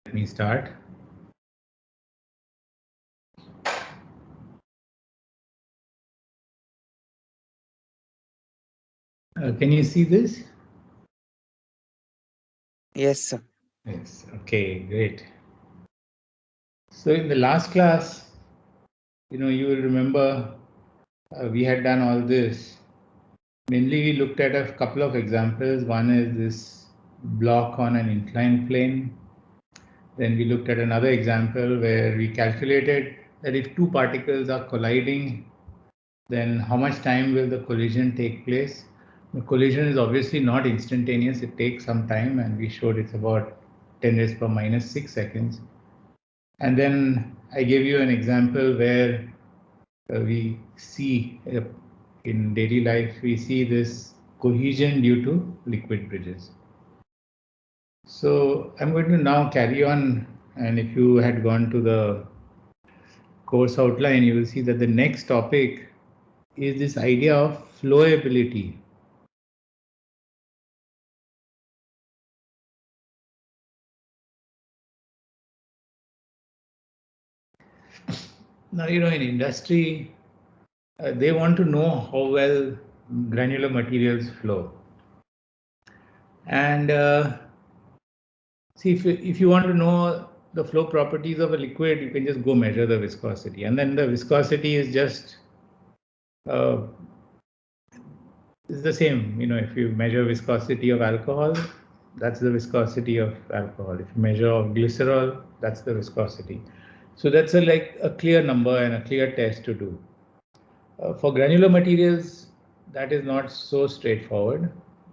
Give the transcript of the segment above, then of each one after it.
Let me start. Can you see this? Yes, sir. Yes. Okay, great. So in the last class, you will remember we had done all this. Mainly we looked at a couple of examples. One is this block on an inclined plane. Then we looked at another example where we calculated that if two particles are colliding, then how much time will the collision take place? The collision is obviously not instantaneous, it takes some time, and we showed it's about 10 raised to minus 6 seconds. And then I gave you an example where we see in daily life, we see this cohesion due to liquid bridges. So I'm going to now carry on, and if you had gone to the course outline, you will see that the next topic is this idea of flowability. Now, in industry, they want to know how well granular materials flow. And see, if you want to know the flow properties of a liquid, you can just go measure the viscosity. And then the viscosity is just is the same. If you measure viscosity of alcohol, that's the viscosity of alcohol. If you measure of glycerol, that's the viscosity. So that's like a clear number and a clear test to do. For granular materials, that is not so straightforward.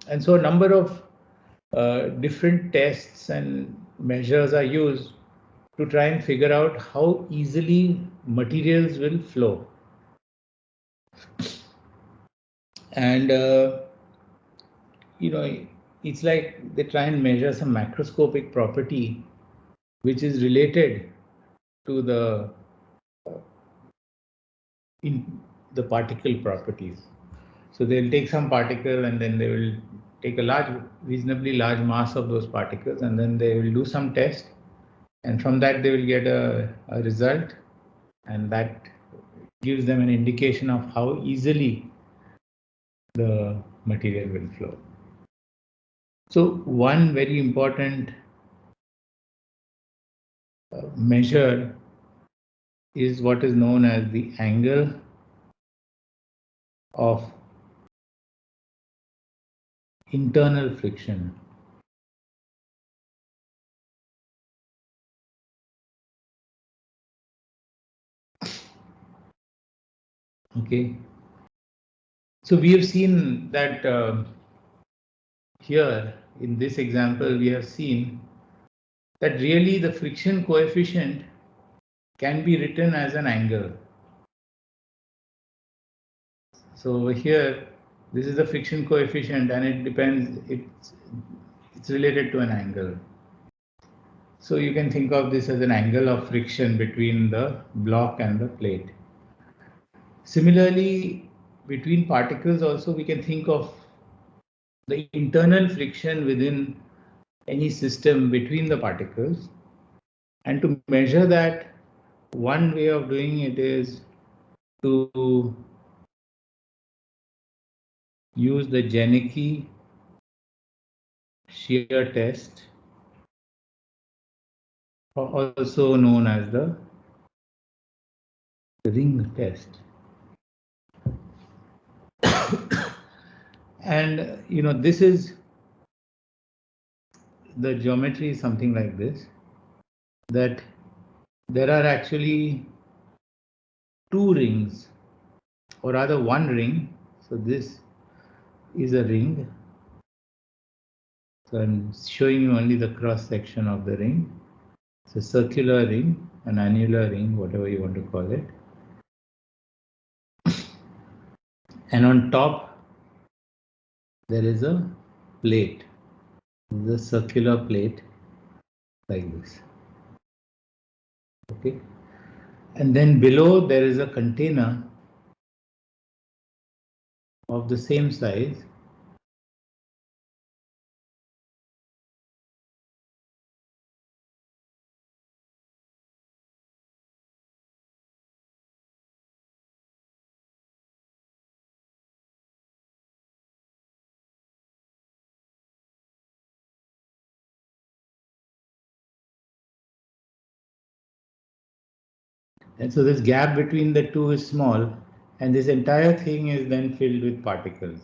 And so a number of different tests and measures are used to try and figure out how easily materials will flow. And, it's like they try and measure some macroscopic property which is related to in the particle properties. So they'll take some particle and then they will take a reasonably large mass of those particles, and then they will do some test, and from that they will get a result, and that gives them an indication of how easily the material will flow. So one very important measure is what is known as the angle of internal friction. Okay, so we have seen that here in this example we have seen that really the friction coefficient can be written as an angle. So over here, this is the friction coefficient, and it depends, it's related to an angle. So you can think of this as an angle of friction between the block and the plate. Similarly, between particles also we can think of the internal friction within any system between the particles. And to measure that, one way of doing it is to use the Janicki shear test, also known as the ring test. And this is the geometry is something like this, that there are actually two rings, or rather one ring. So this is a ring. So I'm showing you only the cross section of the ring. It's a circular ring, an annular ring, whatever you want to call it. And on top, there is a plate. This is a circular plate like this. Okay. And then below, there is a container of the same size. And so this gap between the two is small, and this entire thing is then filled with particles.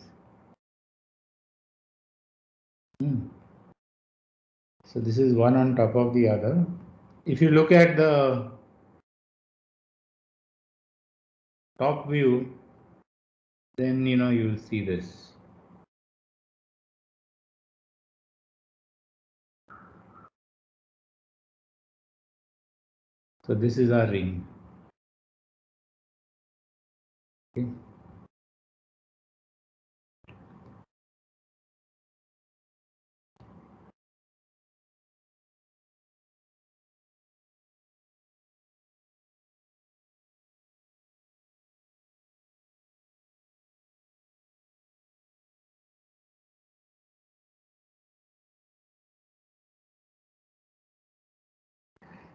So this is one on top of the other. If you look at the top view, then you'll see this. So this is our ring. Okay.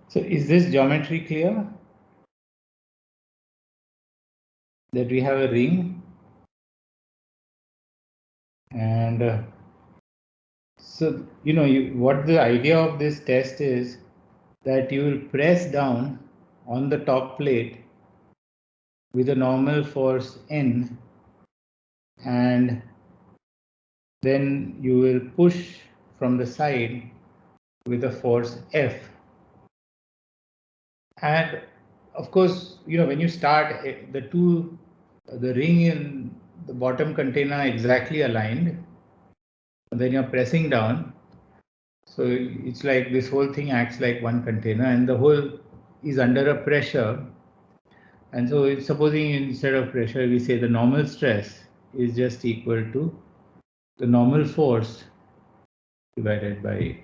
So is this geometry clear? That we have a ring, and so what the idea of this test is that you will press down on the top plate with a normal force N, and then you will push from the side with a force F. And of course, when you start, the ring and the bottom container are exactly aligned. And then you're pressing down. So it's like this whole thing acts like one container, and the whole is under a pressure. And so supposing instead of pressure, we say the normal stress is just equal to the normal force divided by A.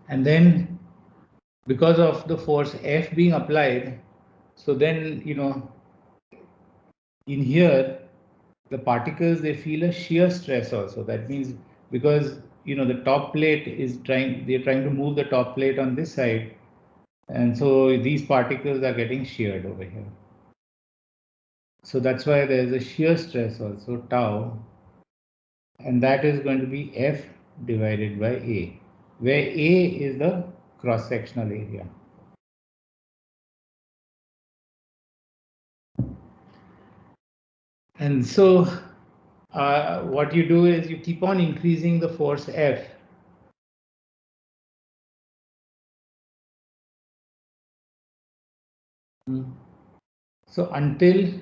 And then because of the force F being applied, so then in here the particles, they feel a shear stress also. That means because the top plate is they're trying to move the top plate on this side, and so these particles are getting sheared over here. So that's why there is a shear stress also, tau, and that is going to be F divided by A, where A is the cross-sectional area. And so what you do is you keep on increasing the force F. So until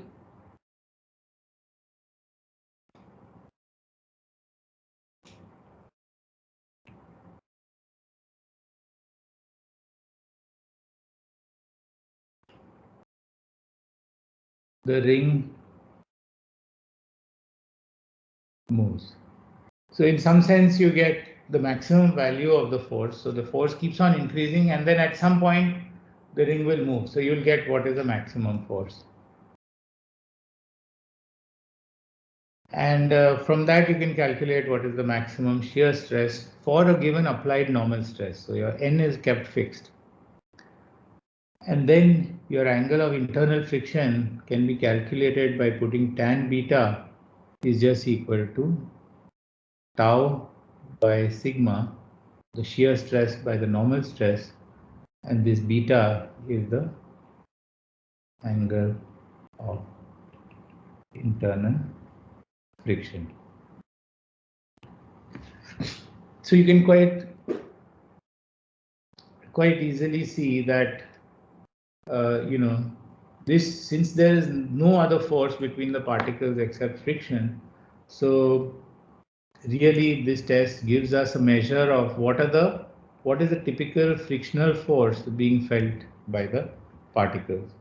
the ring moves. So in some sense, you get the maximum value of the force. So the force keeps on increasing, and then at some point, the ring will move. So you'll get what is the maximum force. And from that, you can calculate what is the maximum shear stress for a given applied normal stress. So your N is kept fixed. And then your angle of internal friction can be calculated by putting tan beta is just equal to tau by sigma, the shear stress by the normal stress, and this beta is the angle of internal friction. So you can quite easily see that this, since there is no other force between the particles except friction, so really this test gives us a measure of what is the typical frictional force being felt by the particles.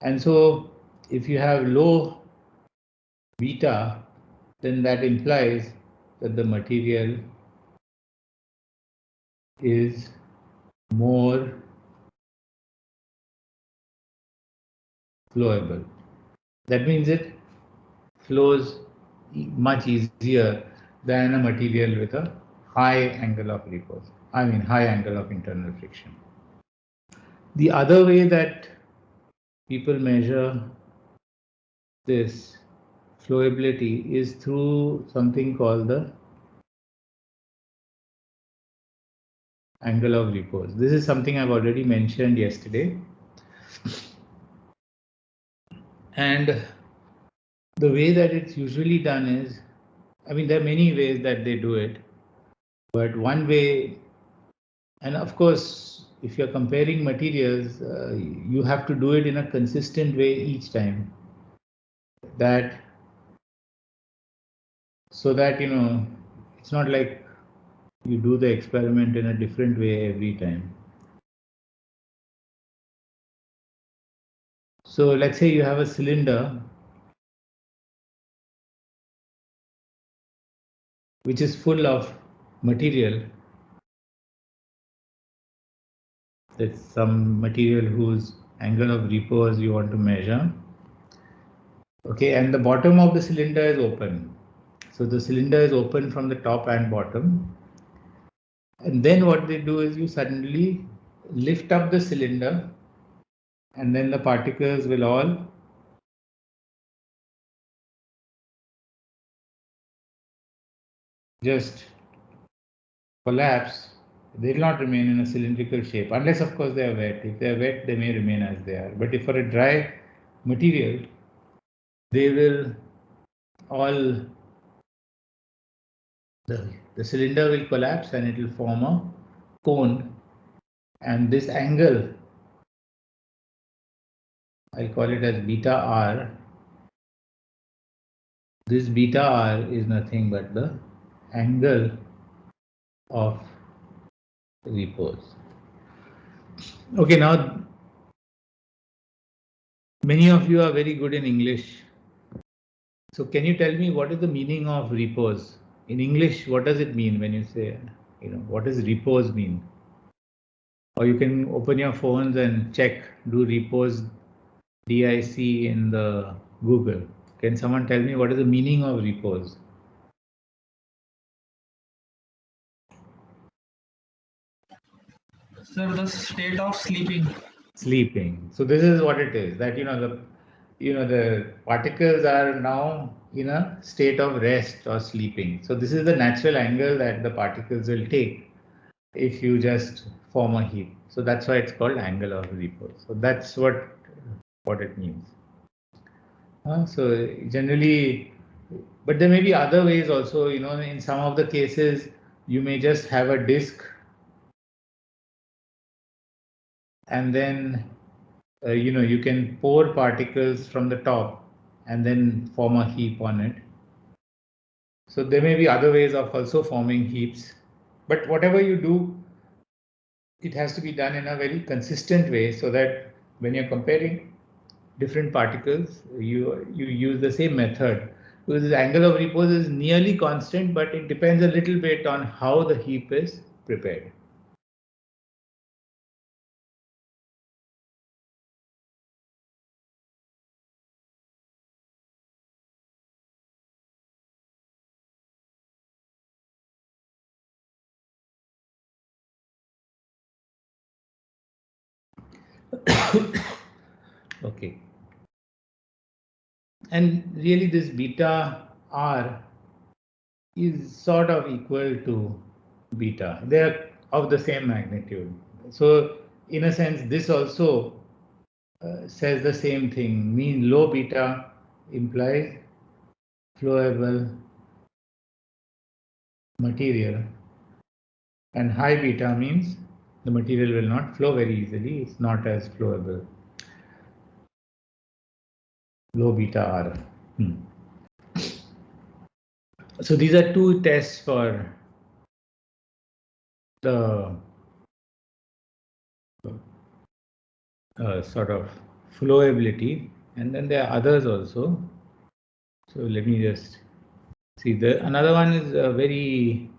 And so if you have low beta, then that implies that the material is more flowable. That means it flows much easier than a material with a high angle of repose. I mean, high angle of internal friction. The other way that people measure this flowability is through something called the angle of repose. This is something I've already mentioned yesterday. And the way that it's usually done is, I mean, there are many ways that they do it, but one way, and of course, if you're comparing materials, you have to do it in a consistent way each time. That so that it's not like you do the experiment in a different way every time. So let's say you have a cylinder which is full of material. That's some material whose angle of repose you want to measure. Okay, and the bottom of the cylinder is open. So the cylinder is open from the top and bottom. And then what they do is you suddenly lift up the cylinder, and then the particles will all just collapse. They will not remain in a cylindrical shape, unless of course they are wet. If they are wet, they may remain as they are. But if for a dry material, they will all, the cylinder will collapse and it will form a cone. And this angle, I'll call it as beta r. This beta r is nothing but the angle of repose. Okay, now many of you are very good in English. So can you tell me what is the meaning of repose? In English, what does it mean when you say, what does repose mean? Or you can open your phones and check, do repose DIC in the Google. Can someone tell me what is the meaning of repose? Sir, the state of sleeping. Sleeping. So this is what it is, that the particles are now in a state of rest or sleeping. So this is the natural angle that the particles will take if you just form a heap. So that's why it's called angle of repose. So that's what it means. So generally, but there may be other ways also. In some of the cases, you may just have a disk, and then you can pour particles from the top and then form a heap on it. So there may be other ways of also forming heaps, but whatever you do, it has to be done in a very consistent way, so that when you're comparing different particles, you use the same method. Because the angle of repose is nearly constant, but it depends a little bit on how the heap is prepared. Okay. And really this beta r is sort of equal to beta. They are of the same magnitude. So in a sense, this also says the same thing. Mean low beta implies flowable material, and high beta means the material will not flow very easily. It's not as flowable. Low beta R. So these are two tests for the sort of flowability, and then there are others also. So let me just see. Another one is a very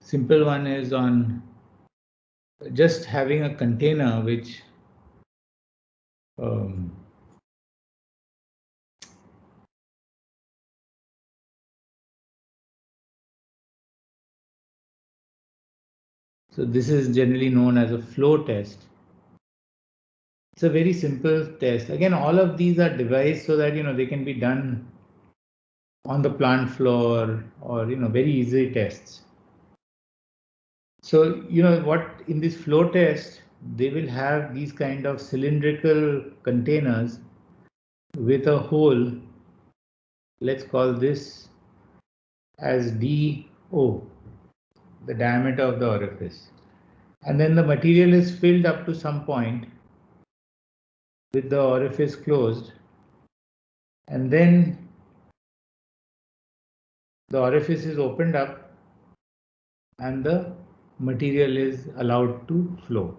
simple one, is on just having a container which so this is generally known as a flow test. It's a very simple test. Again, all of these are devised so that they can be done on the plant floor, or very easy tests. So, you know what, in this flow test, they will have these kind of cylindrical containers with a hole. Let's call this as DO, the diameter of the orifice. And then the material is filled up to some point with the orifice closed, and then the orifice is opened up and the material is allowed to flow.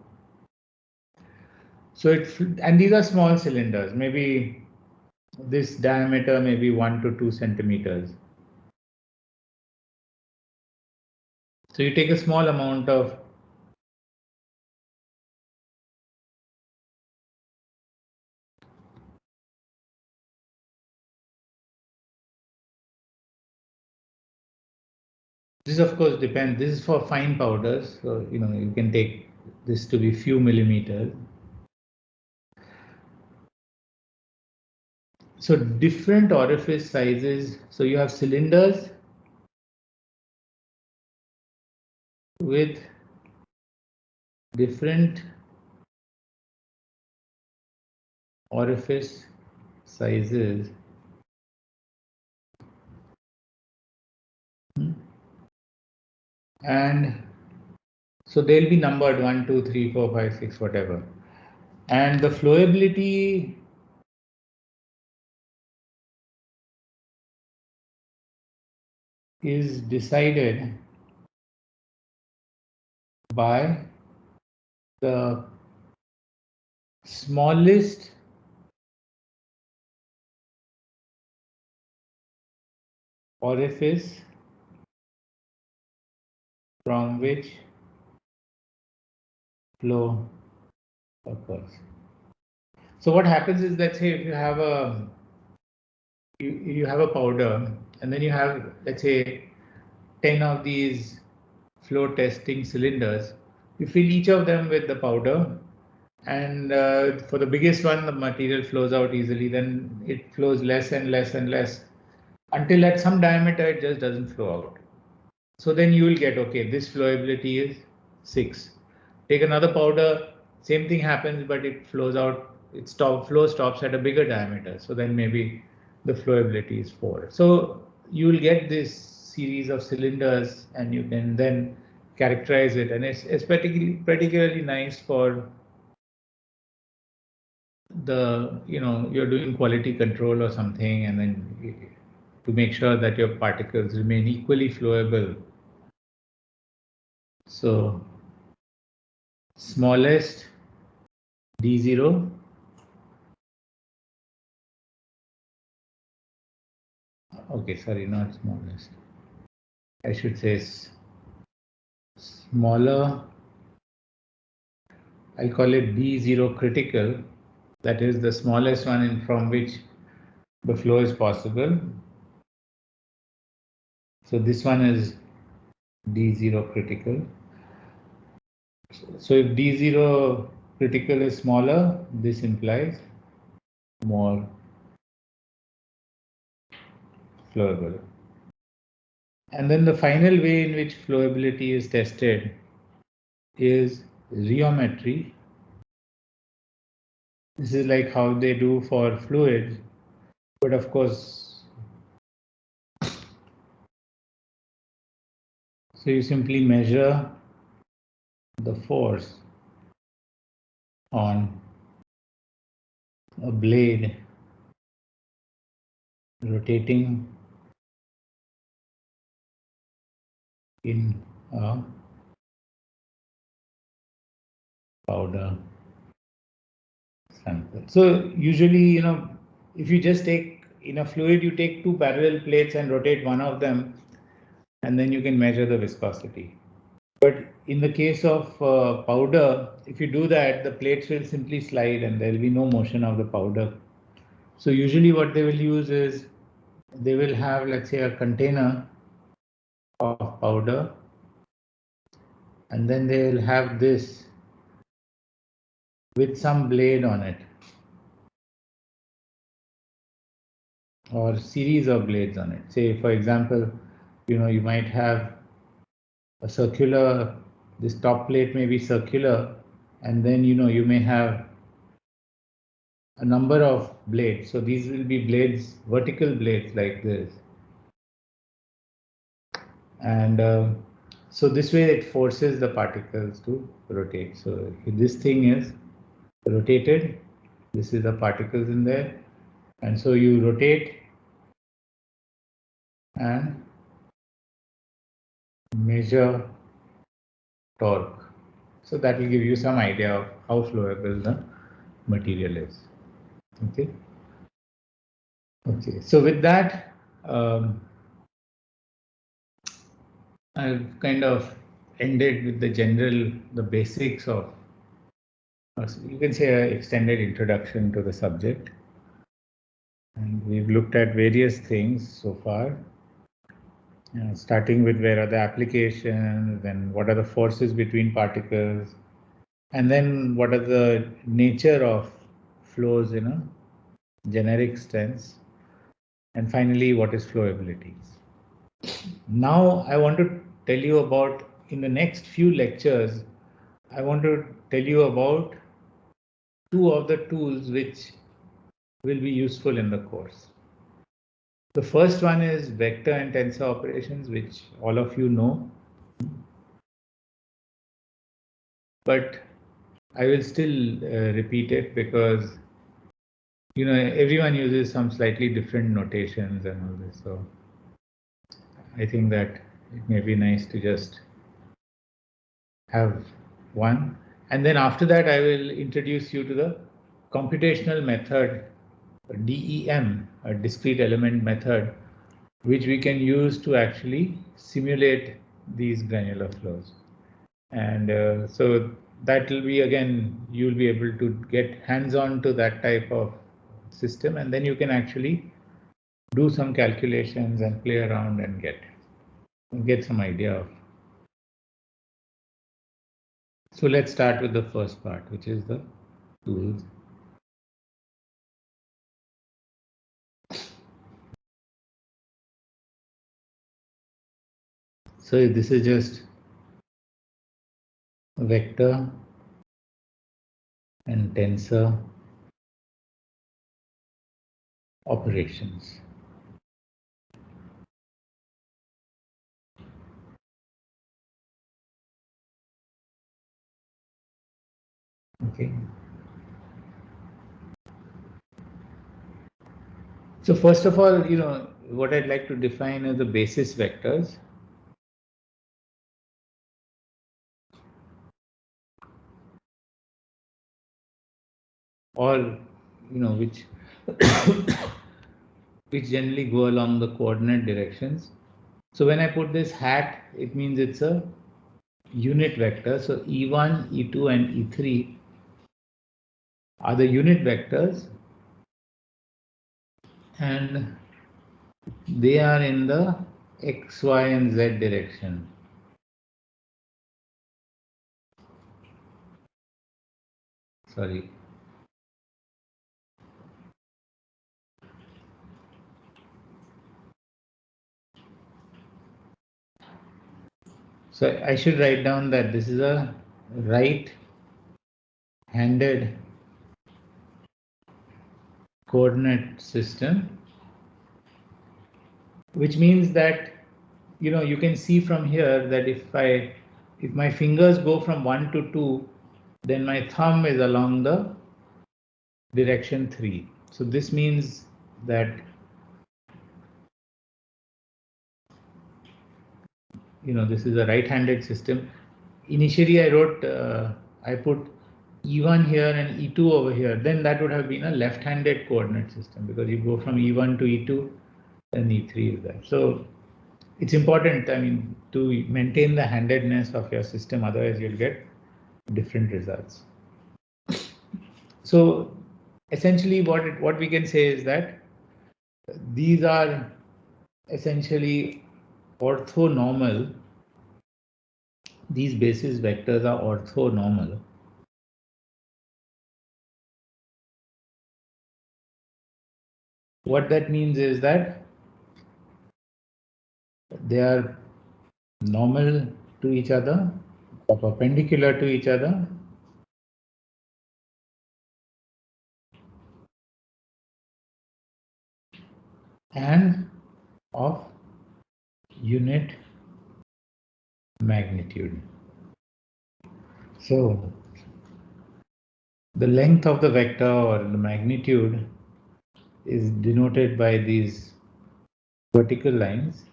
So and these are small cylinders, maybe this diameter maybe 1 to 2 centimeters. So you take a small amount of this, of course depends. This is for fine powders, so you know you can take this to be few millimeters. So different orifice sizes. So you have cylinders with different orifice sizes. And so they'll be numbered 1, 2, 3, 4, 5, 6, whatever. And the flowability is decided by the smallest orifice from which flow occurs. So what happens is that, say, if you have a powder, and then you have, let's say, 10 of these flow testing cylinders, you fill each of them with the powder, and for the biggest one the material flows out easily, then it flows less and less and less until at some diameter it just doesn't flow out. So then you will get, okay, this flowability is 6. Take another powder, same thing happens, but it flows out, flow stops at a bigger diameter. So then maybe the flowability is 4. So you will get this series of cylinders and you can then characterize it. And it's particularly nice for the, you know, you're doing quality control or something, and then to make sure that your particles remain equally flowable. So smallest D0, okay, sorry, not smallest, I should say smaller, I'll call it D0 critical, that is the smallest one from which the flow is possible. So this one is D0 critical. So if D0 critical is smaller, this implies more flowable. And then the final way in which flowability is tested is rheometry. This is like how they do for fluids, but of course, so you simply measure the force on a blade rotating in a powder sample. So usually, you know, if you just take in a fluid, you take 2 parallel plates and rotate one of them, and then you can measure the viscosity. But in the case of powder, if you do that, the plates will simply slide and there will be no motion of the powder. So usually what they will use is they will have, let's say, a container of powder, and then they will have this with some blade on it, or series of blades on it. Say, for example, you know, you might have a circular this top plate may be circular, and then you may have a number of blades. So these will be blades, vertical blades like this. And so this way it forces the particles to rotate. So this thing is rotated. This is the particles in there. And so you rotate and measure torque. So that will give you some idea of how flowable the material is. Okay. Okay. So with that, I've kind of ended with the basics of, you can say, an extended introduction to the subject. And we've looked at various things so far, starting with where are the applications, then what are the forces between particles, and then what are the nature of flows in a generic sense, and finally what is flowability. Now I want to tell you about, in the next few lectures, I want to tell you about two of the tools which will be useful in the course. The first one is vector and tensor operations, which all of you know, but I will still repeat it because everyone uses some slightly different notations and all this. So I think that it may be nice to just have one. And then after that, I will introduce you to the computational method, DEM, a discrete element method, which we can use to actually simulate these granular flows. And so that will be, again, you'll be able to get hands-on to that type of system, and then you can actually do some calculations and play around and get some idea of. So let's start with the first part, which is the tools. So this is just vector and tensor operations. Okay. So first of all, what I'd like to define as the basis vectors. Or which which generally go along the coordinate directions. So when I put this hat, it means it's a unit vector. So E1, E2 and E3 are the unit vectors, and they are in the X, Y and Z direction. Sorry. So I should write down that this is a right-handed coordinate system, which means that you can see from here that if my fingers go from 1 to 2, then my thumb is along the direction 3. So this means that this is a right-handed system. Initially I put E1 here and E2 over here, then that would have been a left-handed coordinate system, because you go from E1 to E2, then E3 is there. So it's important, to maintain the handedness of your system, otherwise you'll get different results. So essentially what we can say is that these are essentially orthonormal. These basis vectors are orthonormal. What that means is that they are normal to each other, are perpendicular to each other and of unit magnitude. So the length of the vector or the magnitude is denoted by these vertical lines.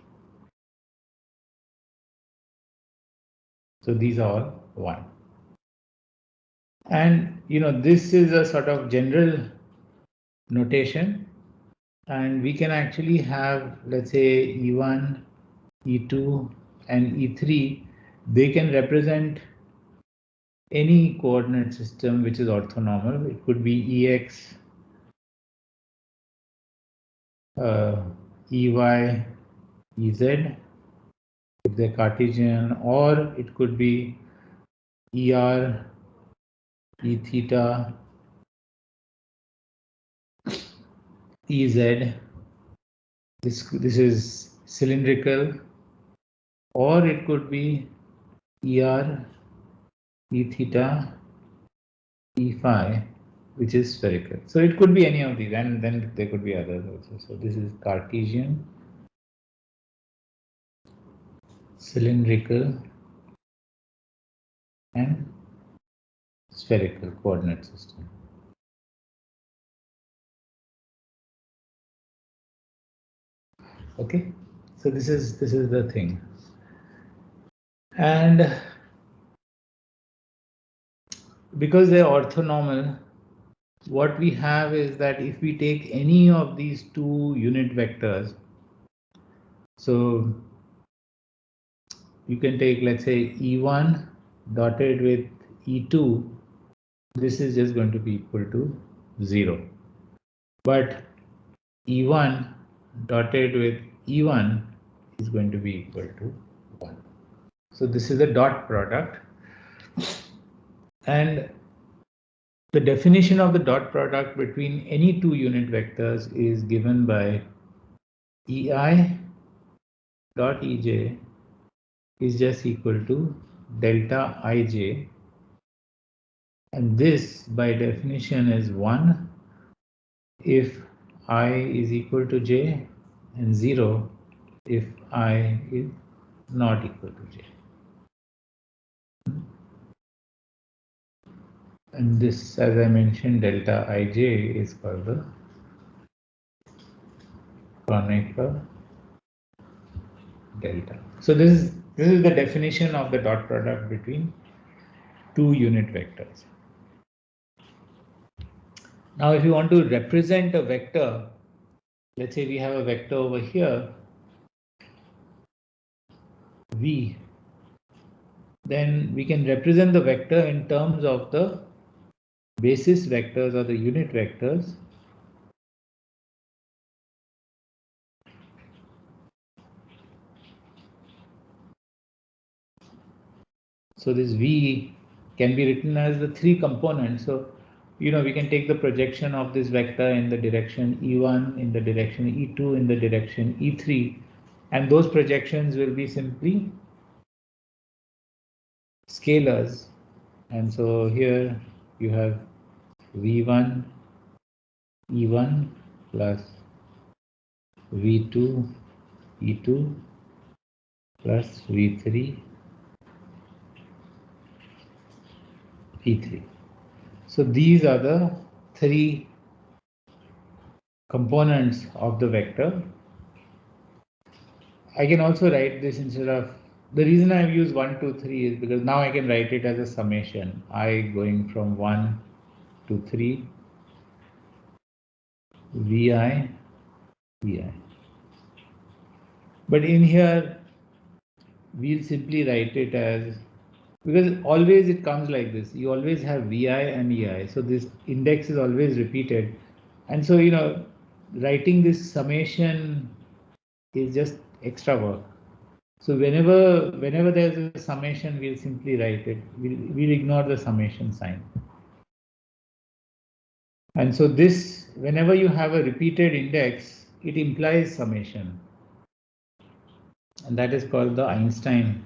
So these are all 1. And this is a sort of general notation, and we can actually have, let's say, E1, E2 and E3. They can represent any coordinate system which is orthonormal. It could be EX, EY, EZ if they're Cartesian, or it could be ER, E theta, EZ. This is cylindrical, or it could be ER, E theta, E phi, which is spherical. So it could be any of these, and then there could be others also. So this is Cartesian, cylindrical, and spherical coordinate system. Okay, so this is the thing. And because they're orthonormal, what we have is that if we take any of these two unit vectors, so you can take, let's say, E1 dotted with E2, this is just going to be equal to 0. But E1 dotted with E1 is going to be equal to 1. So this is a dot product. And the definition of the dot product between any two unit vectors is given by EI dot EJ is just equal to delta IJ, and this by definition is 1 if I is equal to J and 0 if I is not equal to J. And this, as I mentioned, delta IJ is called the Kronecker delta. So this is the definition of the dot product between two unit vectors. Now if you want to represent a vector, let's say we have a vector over here, V, then we can represent the vector in terms of the basis vectors or the unit vectors. So this V can be written as the 3 components. So we can take the projection of this vector in the direction E1, in the direction E2, in the direction E3, and those projections will be simply scalars. And so here you have V1 E1 plus V2 E2 plus V3 E3. So these are the 3 components of the vector. I can also write this instead of, the reason I've used 1, 2, 3 is because now I can write it as a summation. I going from 1 to 3, Vi, Vi. But in here, we'll simply write it as, because always it comes like this. You always have Vi and Ei. So this index is always repeated. And so, writing this summation is just extra work. So whenever there's a summation, we'll simply write it. We'll ignore the summation sign. And so this, whenever you have a repeated index, it implies summation. And that is called the Einstein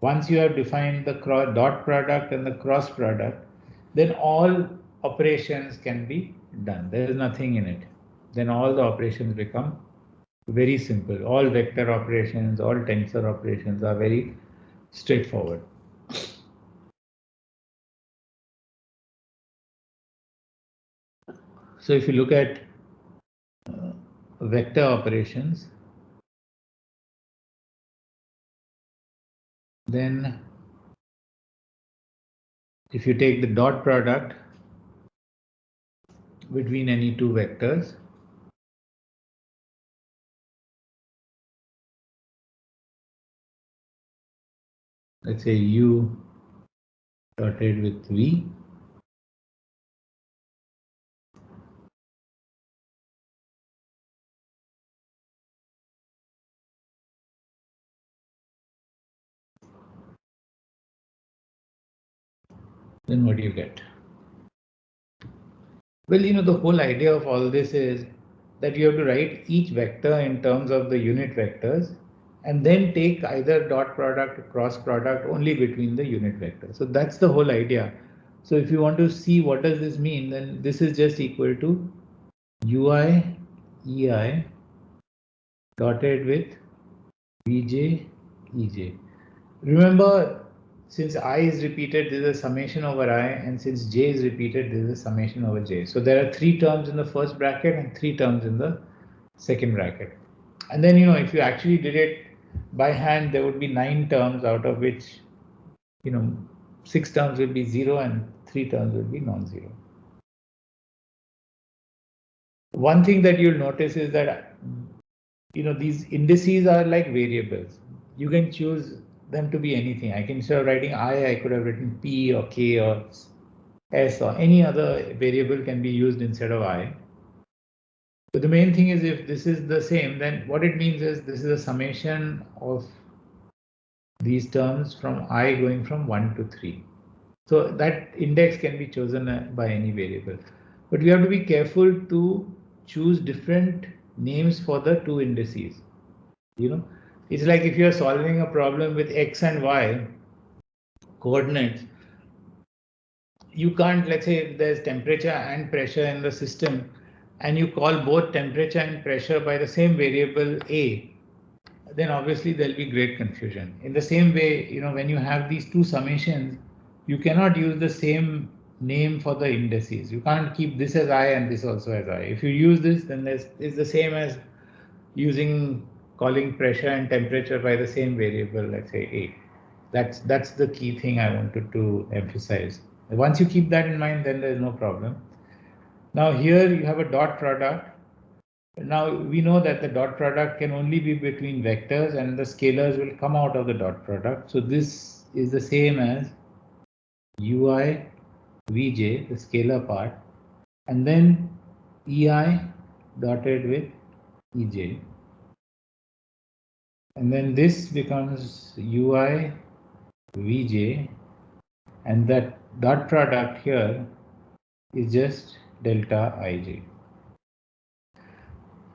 Once you have defined the dot product and the cross product, then all operations can be done. There is nothing in it. Then all the operations become very simple. All vector operations, all tensor operations are very straightforward. So if you look at vector operations, then if you take the dot product between any two vectors, let's say u dotted with v, then what do you get? Well, the whole idea of all this is that you have to write each vector in terms of the unit vectors and then take either dot product or cross product only between the unit vectors. So that's the whole idea. So if you want to see what does this mean, then this is just equal to ui ei dotted with vj ej. Remember, since I is repeated, there is a summation over I, and since j is repeated, there is a summation over j. So there are 3 terms in the first bracket and 3 terms in the second bracket. And then, if you actually did it by hand, there would be 9 terms, out of which, 6 terms will be 0 and 3 terms will be non-zero. One thing that you'll notice is that, these indices are like variables. You can choose them to be anything. Instead of writing I could have written P or K or S or any other variable can be used instead of I. But the main thing is, if this is the same, then what it means is this is a summation of these terms from I going from 1 to 3. So that index can be chosen by any variable. But we have to be careful to choose different names for the two indices. It's like if you're solving a problem with X and Y coordinates, you can't, let's say if there's temperature and pressure in the system and you call both temperature and pressure by the same variable A, then obviously there'll be great confusion. In the same way, when you have these two summations, you cannot use the same name for the indices. You can't keep this as I and this also as I. If you use this, then it's the same as calling pressure and temperature by the same variable, let's say A. That's the key thing I wanted to emphasize. Once you keep that in mind, then there's no problem. Now here you have a dot product. Now we know that the dot product can only be between vectors and the scalars will come out of the dot product. So this is the same as ui vj, the scalar part, and then ei dotted with ej. And then this becomes ui vj, and that dot product here is just delta ij.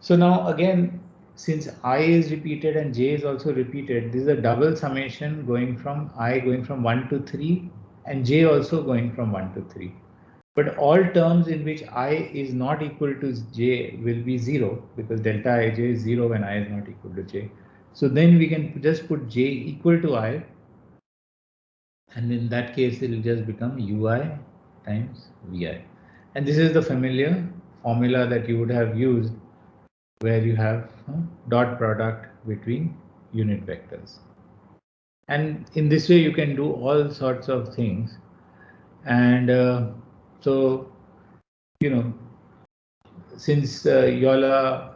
So now again, since I is repeated and j is also repeated, this is a double summation going from I going from 1 to 3 and j also going from 1 to 3. But all terms in which I is not equal to j will be 0, because delta ij is 0 when I is not equal to j. So then we can just put j equal to I, and in that case it will just become ui times vi. And this is the familiar formula that you would have used where you have dot product between unit vectors. And in this way you can do all sorts of things. And so, since y'all are,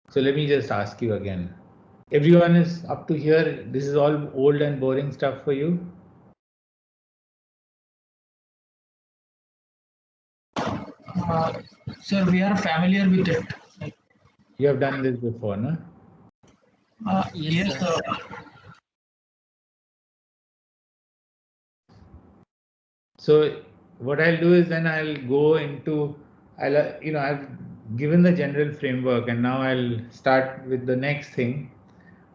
so let me just ask you again. Everyone is up to here? This is all old and boring stuff for you? Sir, we are familiar with it. You have done this before, no? Yes, sir. So what I'll do is then I'll go into, I've given the general framework and now I'll start with the next thing.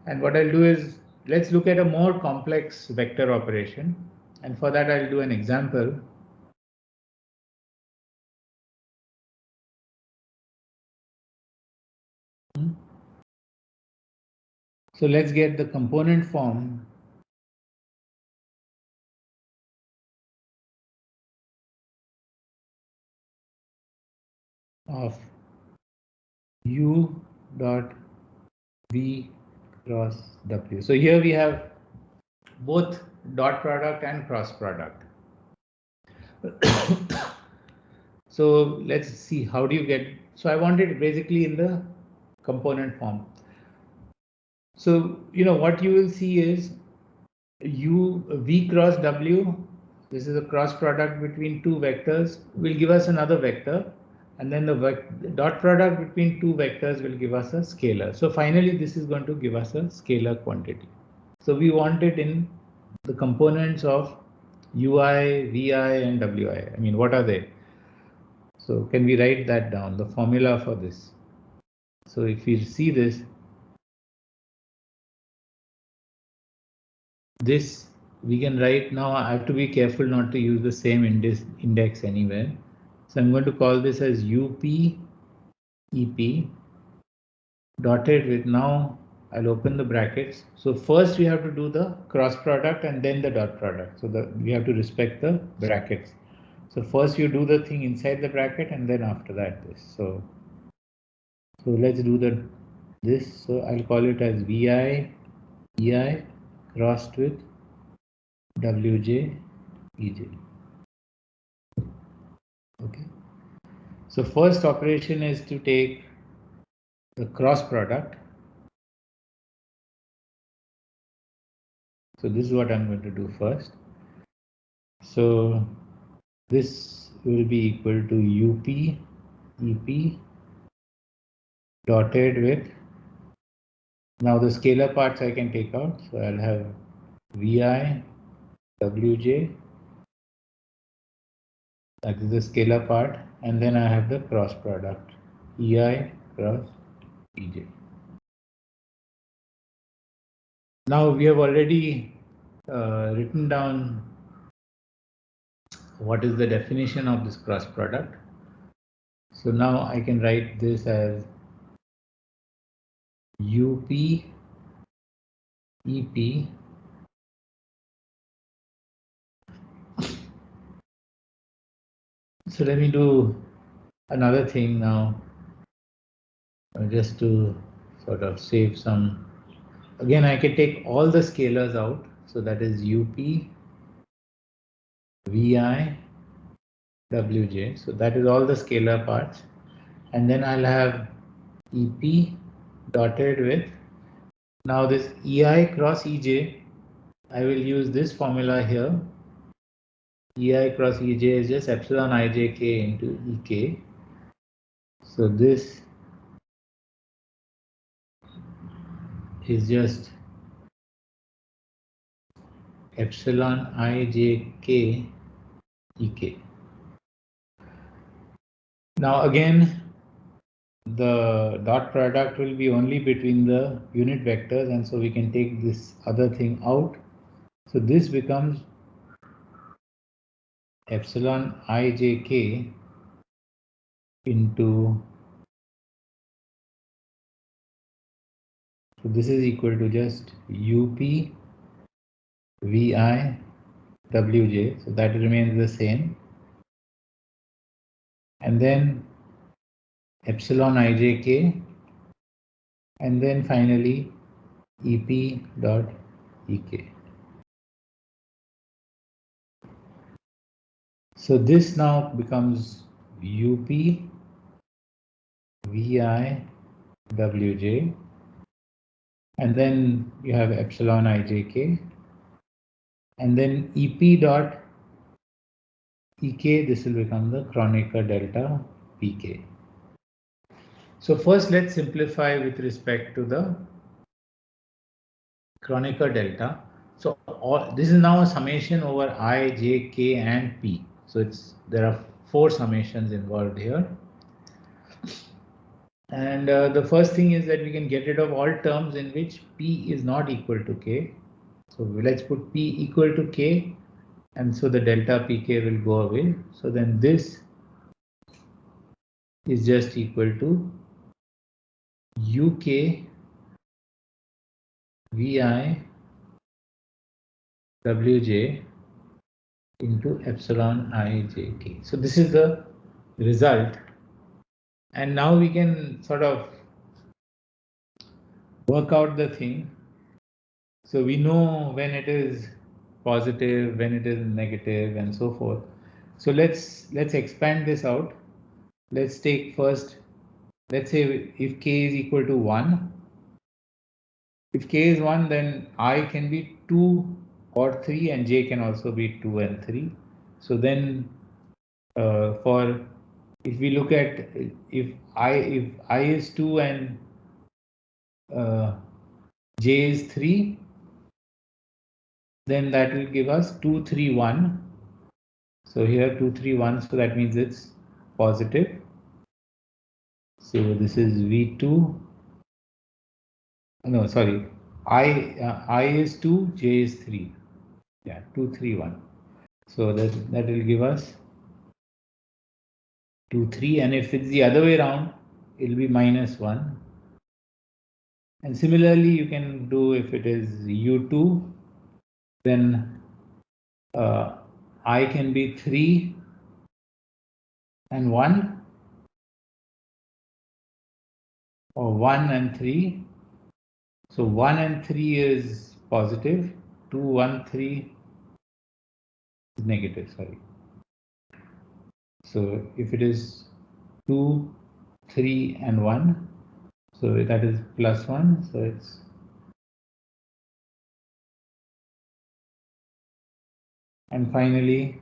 And what I'll do is let's look at a more complex vector operation. And for that, I'll do an example. So let's get the component form of u dot v cross w. So here we have both dot product and cross product. So let's see, how do you get, so I want it basically in the component form. So, what you will see is v cross w, this is a cross product between two vectors, will give us another vector, and then the dot product between two vectors will give us a scalar. So finally, this is going to give us a scalar quantity. So we want it in the components of ui, vi, and wi. I mean, what are they? So can we write that down, the formula for this? So if you see this we can write now. I have to be careful not to use the same index anywhere. So I'm going to call this as up ep dotted with, now I'll open the brackets. So first we have to do the cross product and then the dot product. So we have to respect the brackets. So first you do the thing inside the bracket and then after that this. So let's do this. So I'll call it as vi ei crossed with wj ej. Okay. So first operation is to take the cross product. So this is what I'm going to do first. So this will be equal to up ep dotted with, now the scalar parts I can take out. So I'll have vi wj, that is the scalar part, and then I have the cross product ei cross ej. Now we have already written down what is the definition of this cross product. So now I can write this as up ep so let me do another thing now, just to sort of save some. Again, I can take all the scalars out. So that is up vi wj. So that is all the scalar parts. And then I'll have ep dotted with, now this ei cross ej, I will use this formula here. Ei cross ej is just epsilon ijk into ek. So this is just epsilon ijk ek. Now again, the dot product will be only between the unit vectors, and so we can take this other thing out. So this becomes epsilon ijk into, so this is equal to just up vi wj, so that remains the same, and then epsilon ijk, and then finally ep dot ek. So this now becomes up vi wj, and then you have epsilon ijk, and then ep dot ek, this will become the Kronecker delta pk. So first let's simplify with respect to the Kronecker delta. So this is now a summation over I, j, k, and p. So there are 4 summations involved here. And the first thing is that we can get rid of all terms in which P is not equal to K. So let's put P equal to K, and so the delta Pk will go away. So then this is just equal to Uk Vi Wj into epsilon ijk. So this is the result, and now we can sort of work out the thing. So we know when it is positive, when it is negative, and so forth. So let's expand this out. Let's take first, let's say if k is equal to 1, if k is 1, then I can be 2 or 3, and j can also be 2 and 3. So then for if we look at if I is 2 and uh, j is 3, then that will give us 2 3 1. So here 2 3 1, so that means it's positive. So this is V2. No, sorry. I is 2, j is 3. Yeah, 2 3 1. So that will give us 2 3, and if it's the other way around, it will be minus 1. And similarly, you can do if it is U2, then I can be 3 and 1, or 1 and 3. So 1 and 3 is positive, 2 1 3 is negative, sorry. So if it is 2 3 and 1, so that is plus 1, so it's and finally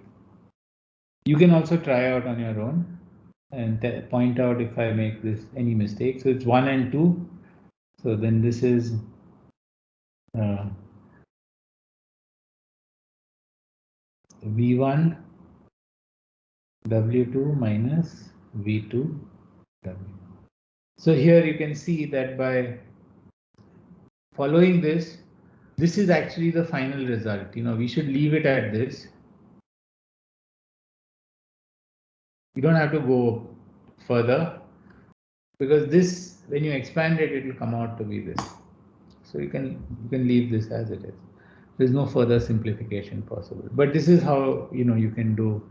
you can also try out on your own and point out if I make this any mistake. So it's 1 and 2, so then this is V1 W2 minus V2 W. So here you can see that by following this, this is actually the final result. We should leave it at this. You don't have to go further, because this, when you expand it, it will come out to be this. So you can leave this as it is. There's no further simplification possible. But this is how you can do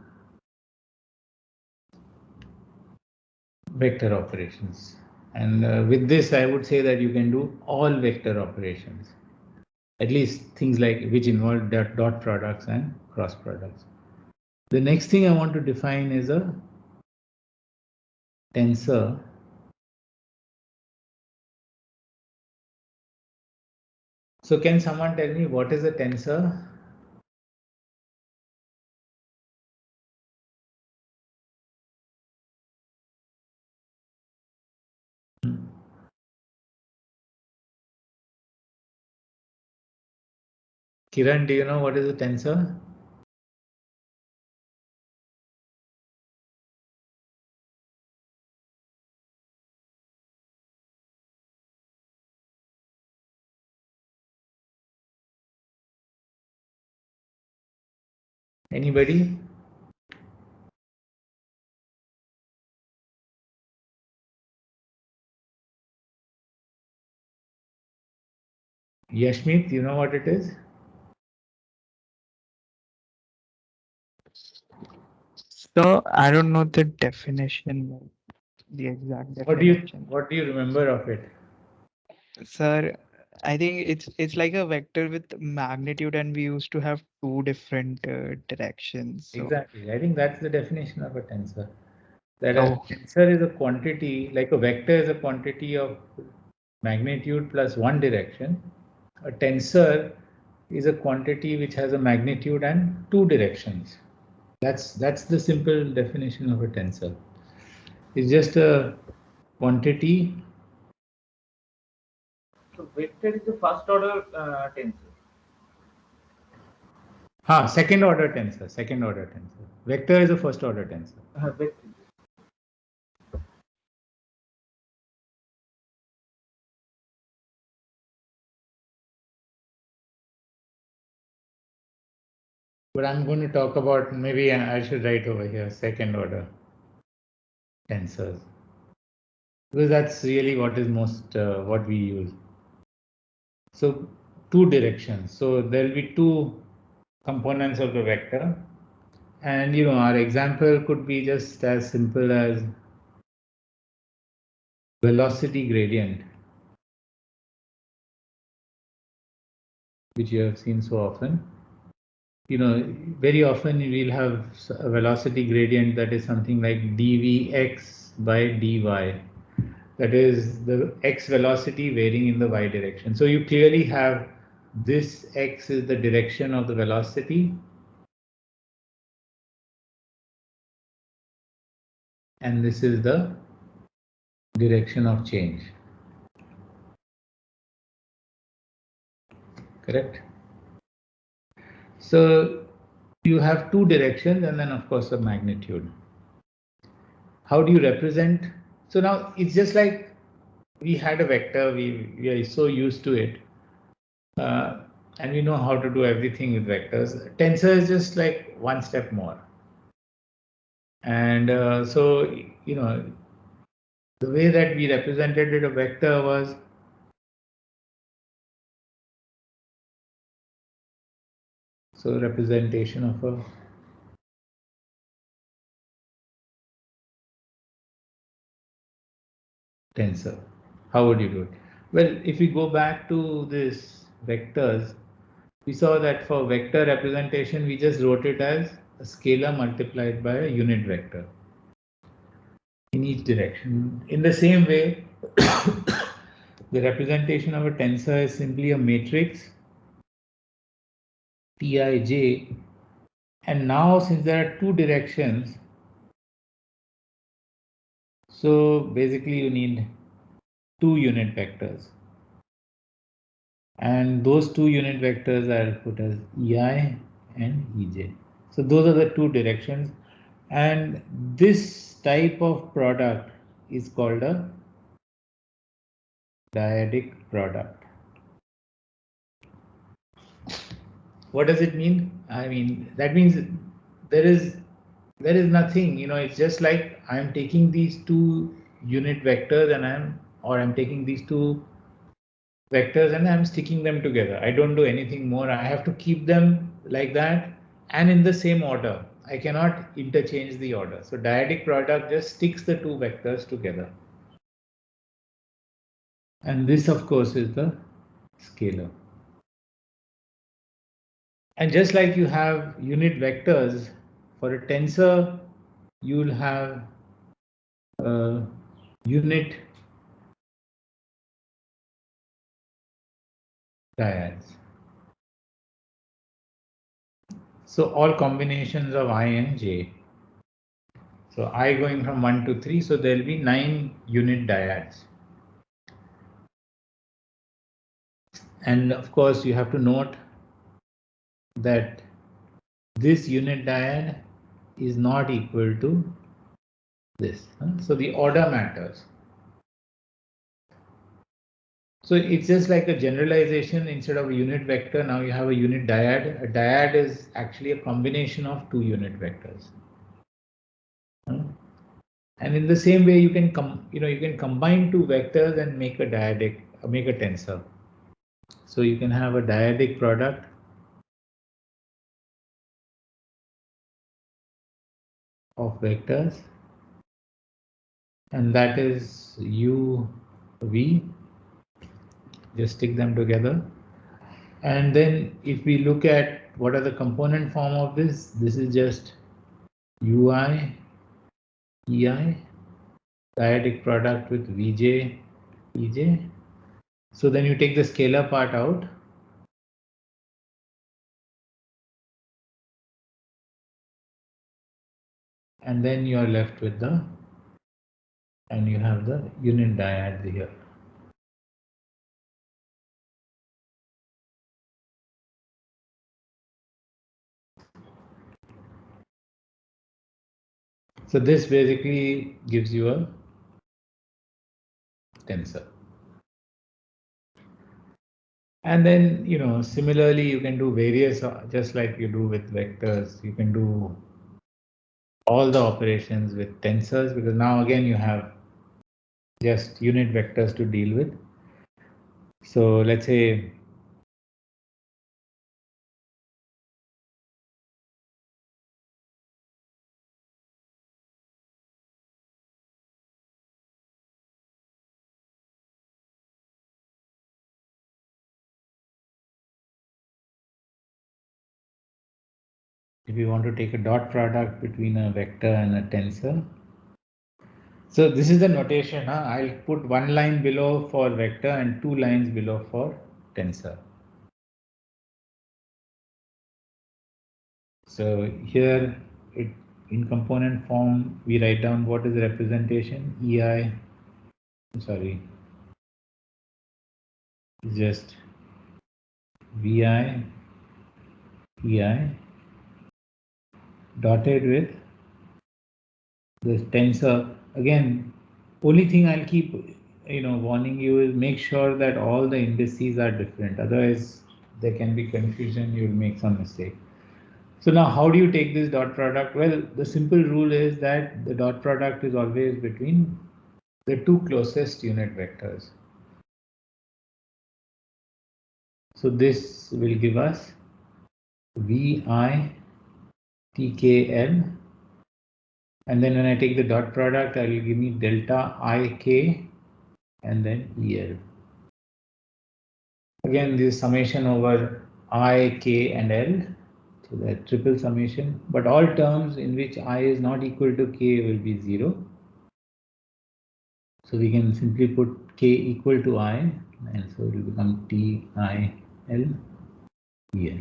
vector operations. And with this, I would say that you can do all vector operations, at least things like which involve dot products and cross products. The next thing I want to define is a tensor. So can someone tell me what is a tensor? Kiran, do you know what is a tensor? Anybody? Yashmeet, you know what it is? So I don't know the definition, the exact definition. What do you remember of it? Sir, I think it's like a vector with magnitude, and we used to have two different directions. So, Exactly. I think that's the definition of a tensor. That a oh, tensor is a quantity, like a vector is a quantity of magnitude plus one direction. A tensor is a quantity which has a magnitude and two directions. That's the simple definition of a tensor. It's just a quantity. So vector is the first order tensor. Second order tensor. Second order tensor. Vector is a first order tensor. Vector. But I'm going to talk about, maybe I should write over here, second order tensors, because that's really what is most what we use. So two directions. So there will be two components of the vector, and our example could be just as simple as velocity gradient, which you have seen so often. Very often we'll have a velocity gradient that is something like dvx by dy. That is the x velocity varying in the y direction. So you clearly have this x is the direction of the velocity, and this is the direction of change. Correct? So you have two directions and then of course the magnitude. How do you represent? So now it's just like we had a vector, we are so used to it. And we know how to do everything with vectors. Tensor is just like one step more. And so, the way that we represented a vector was representation of a tensor. How would you do it? Well, if we go back to this vectors, we saw that for vector representation, we just wrote it as a scalar multiplied by a unit vector in each direction. In the same way, the representation of a tensor is simply a matrix Tij, and now since there are two directions, so basically you need two unit vectors, and those two unit vectors are put as Ei and Ej. So those are the two directions, and this type of product is called a dyadic product. What does it mean? I mean, that means there is nothing, it's just like I'm taking these two unit vectors and I'm taking these two vectors and I'm sticking them together. I don't do anything more. I have to keep them like that and in the same order. I cannot interchange the order. So dyadic product just sticks the two vectors together. And this of course is the scalar. And just like you have unit vectors, for a tensor, you'll have unit dyads. So all combinations of I and j. So I going from 1 to 3, so there will be 9 unit dyads. And of course, you have to note that this unit dyad is not equal to this. So the order matters. So it's just like a generalization. Instead of a unit vector, now you have a unit dyad. A dyad is actually a combination of two unit vectors. And in the same way, you can combine two vectors and make a tensor. So you can have a dyadic product of vectors, and that is u v. Just stick them together, and then if we look at what are the component form of this, this is just ui ei, dyadic product with vj ej. So then you take the scalar part out, and then you are left with and you have the unit dyad here. So this basically gives you a tensor. And then, similarly, you can do various, just like you do with vectors, you can do all the operations with tensors, because now again you have just unit vectors to deal with. So let's say if you want to take a dot product between a vector and a tensor. So this is the notation. I'll put one line below for vector and two lines below for tensor. So here in component form, we write down what is the representation. EI, sorry, just VI, EI dotted with this tensor. Again, only thing I'll keep warning you is make sure that all the indices are different. Otherwise, there can be confusion. You'll make some mistake. So now, how do you take this dot product? Well, the simple rule is that the dot product is always between the two closest unit vectors. So this will give us VI TKL, and then when I take the dot product, I will give me delta IK and then EL. Again, this summation over I, K and L, so that triple summation, but all terms in which I is not equal to K will be 0. So we can simply put K equal to I, and so it will become TIL EL.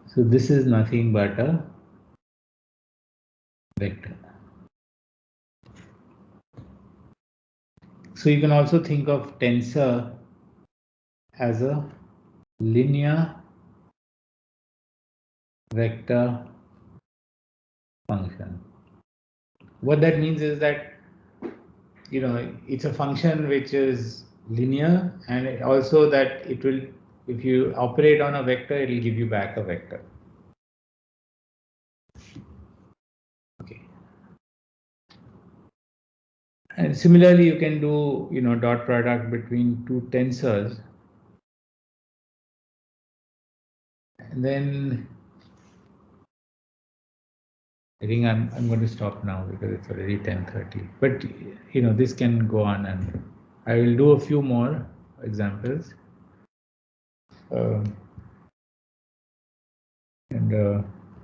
So this is nothing but a vector. So you can also think of tensor as a linear vector function. What that means is that it's a function which is linear, and also that it will, if you operate on a vector, it will give you back a vector. Okay. And similarly, you can do dot product between two tensors, and then I think I'm going to stop now because it's already 10:30. But this can go on, and I will do a few more examples.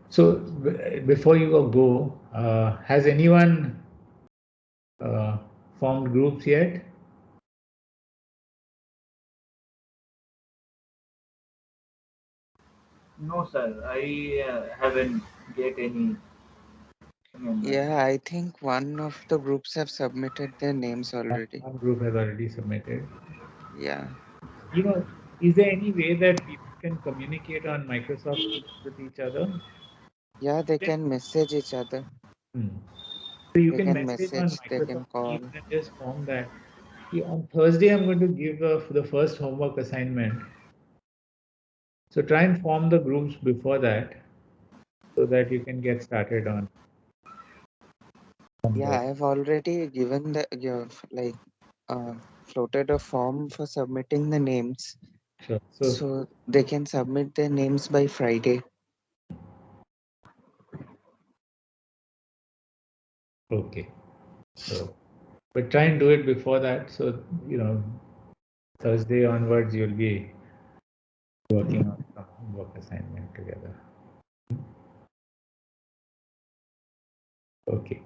So before you go, has anyone formed groups yet? No, sir. I haven't get any member. Yeah, I think one of the groups have submitted their names already. One group has already submitted. Yeah. Is there any way that people can communicate on Microsoft Teams with each other? Yeah, they can message each other. So you They can can message on message, they can Microsoft call. Teams and just form that. On Thursday, I'm going to give the first homework assignment. So try and form the groups before that, so that you can get started on. Yeah, I've already given floated a form for submitting the names. Sure. So they can submit their names by Friday. Okay. So, but try and do it before that. So, Thursday onwards, you'll be working on some homework assignment together. Okay.